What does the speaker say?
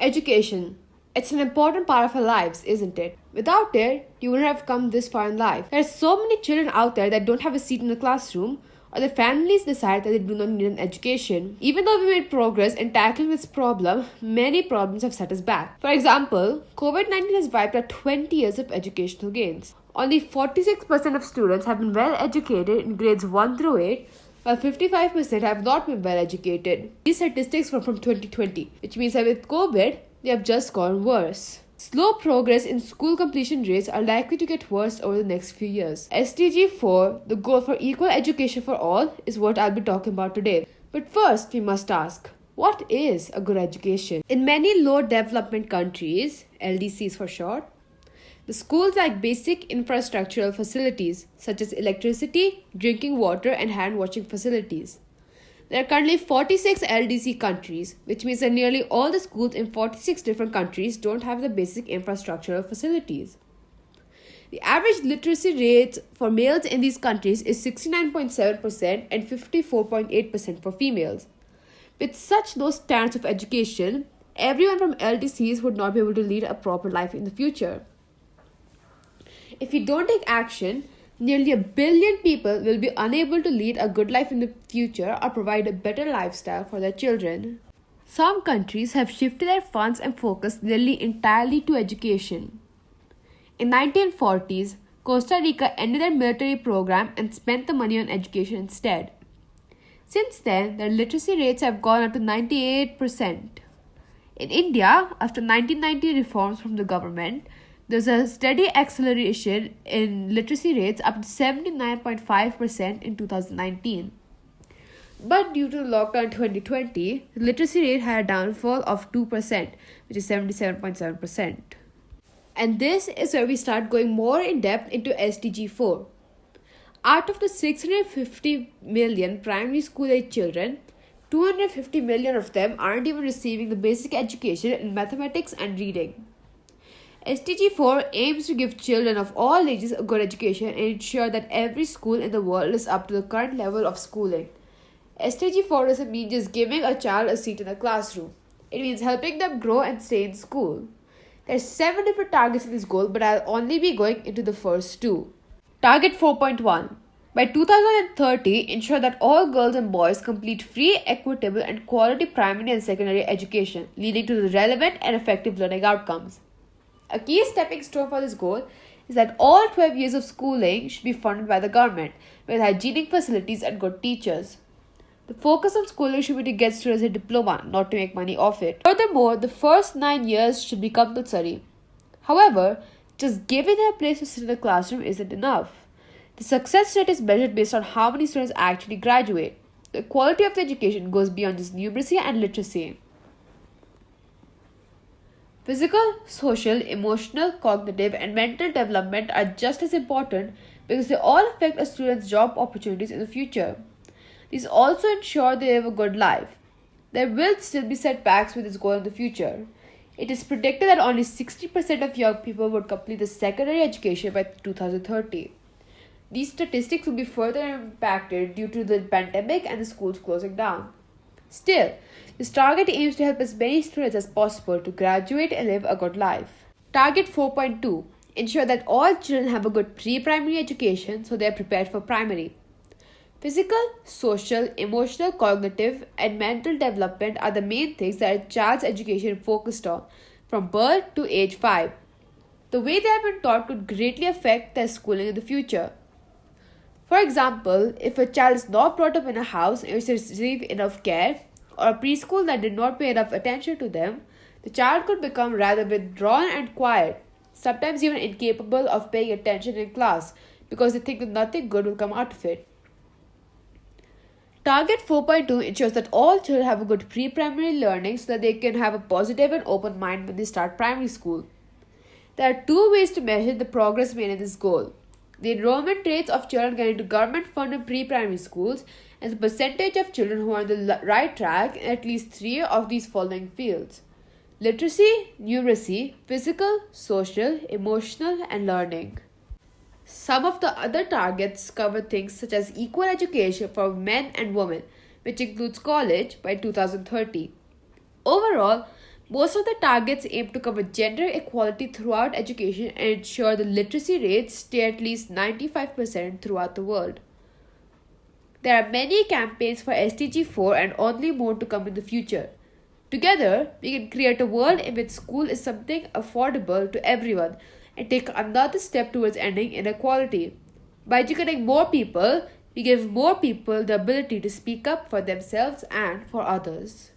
Education. It's an important part of our lives, isn't it? Without it, you wouldn't have come this far in life. There are so many children out there that don't have a seat in the classroom, or their families decide that they do not need an education. Even though we made progress in tackling this problem, many problems have set us back. For example, COVID-19 has wiped out 20 years of educational gains. Only 46% of students have been well educated in grades 1 through 8, while 55% have not been well educated. These statistics were from 2020, which means that with COVID, they have just gone worse. Slow progress in school completion rates are likely to get worse over the next few years. SDG 4, the goal for equal education for all, is what I'll be talking about today. But first, we must ask, what is a good education? In many low development countries, LDCs for short, the schools lack basic infrastructural facilities such as electricity, drinking water, and hand washing facilities. There are currently 46 LDC countries, which means that nearly all the schools in 46 different countries don't have the basic infrastructural facilities. The average literacy rate for males in these countries is 69.7% and 54.8% for females. With such low standards of education, everyone from LDCs would not be able to lead a proper life in the future. If we don't take action, nearly 1 billion people will be unable to lead a good life in the future or provide a better lifestyle for their children. Some countries have shifted their funds and focus nearly entirely to education. In 1940s, Costa Rica ended their military program and spent the money on education instead. Since then, their literacy rates have gone up to 98%. In India, after 1990 reforms from the government, there's a steady acceleration in literacy rates up to 79.5% in 2019. But due to the lockdown in 2020, the literacy rate had a downfall of 2%, which is 77.7%. And this is where we start going more in depth into SDG 4. Out of the 650 million primary school-age children, 250 million of them aren't even receiving the basic education in mathematics and reading. SDG 4 aims to give children of all ages a good education and ensure that every school in the world is up to the current level of schooling. SDG 4 doesn't mean just giving a child a seat in a classroom. It means helping them grow and stay in school. There's 7 different targets in this goal, but I'll only be going into the first 2. Target 4.1. By 2030, ensure that all girls and boys complete free, equitable, and quality primary and secondary education, leading to the relevant and effective learning outcomes. A key stepping stone for this goal is that all 12 years of schooling should be funded by the government, with hygienic facilities and good teachers. The focus on schooling should be to get students a diploma, not to make money off it. Furthermore, the first 9 years should be compulsory. However, just giving them a place to sit in the classroom isn't enough. The success rate is measured based on how many students actually graduate. The quality of the education goes beyond just numeracy and literacy. Physical, social, emotional, cognitive, and mental development are just as important because they all affect a student's job opportunities in the future. These also ensure they have a good life. There will still be setbacks with this goal in the future. It is predicted that only 60% of young people would complete the secondary education by 2030. These statistics will be further impacted due to the pandemic and the schools closing down. Still, this target aims to help as many students as possible to graduate and live a good life. Target 4.2. Ensure that all children have a good pre-primary education so they are prepared for primary. Physical, social, emotional, cognitive, and mental development are the main things that a child's education is focused on from birth to age 5. The way they have been taught could greatly affect their schooling in the future. For example, if a child is not brought up in a house in which they receive enough care, or a preschool that did not pay enough attention to them, the child could become rather withdrawn and quiet, sometimes even incapable of paying attention in class because they think that nothing good will come out of it. Target 4.2 ensures that all children have a good pre-primary learning so that they can have a positive and open mind when they start primary school. There are 2 ways to measure the progress made in this goal: the enrollment rates of children getting to government-funded pre-primary schools and the percentage of children who are on the right track in at least 3 of these following fields: literacy, numeracy, physical, social, emotional, and learning. Some of the other targets cover things such as equal education for men and women, which includes college by 2030. Overall, Most of the targets aim to cover gender equality throughout education and ensure the literacy rates stay at least 95% throughout the world. There are many campaigns for SDG 4 and only more to come in the future. Together, we can create a world in which school is something affordable to everyone and take another step towards ending inequality. By educating more people, we give more people the ability to speak up for themselves and for others.